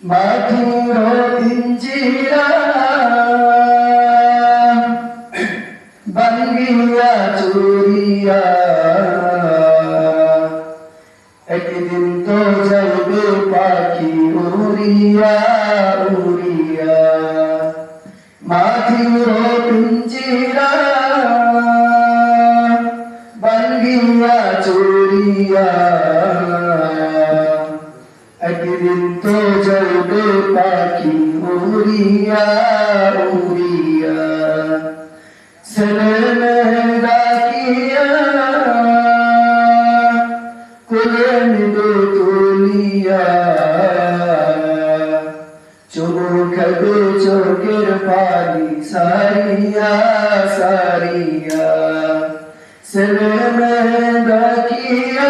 মাথুর পিঞ্জিরা বাঙ্গিয়া চুরিয়া একদিন তো যাইবে পাখি উড়িয়া উড়িয়া মাথুর পিঞ্জিরা বাঙ্গিয়া চুরিয়া একদিন তো যাইবে পাখি উড়িয়া উড়িয়া ছেলে মেয়ে ডাকিয়া কোলে নিবে তুলিয়া চোখে চোখের পানি সারিয়া সারিয়া ছেলে মেয়ে ডাকিয়া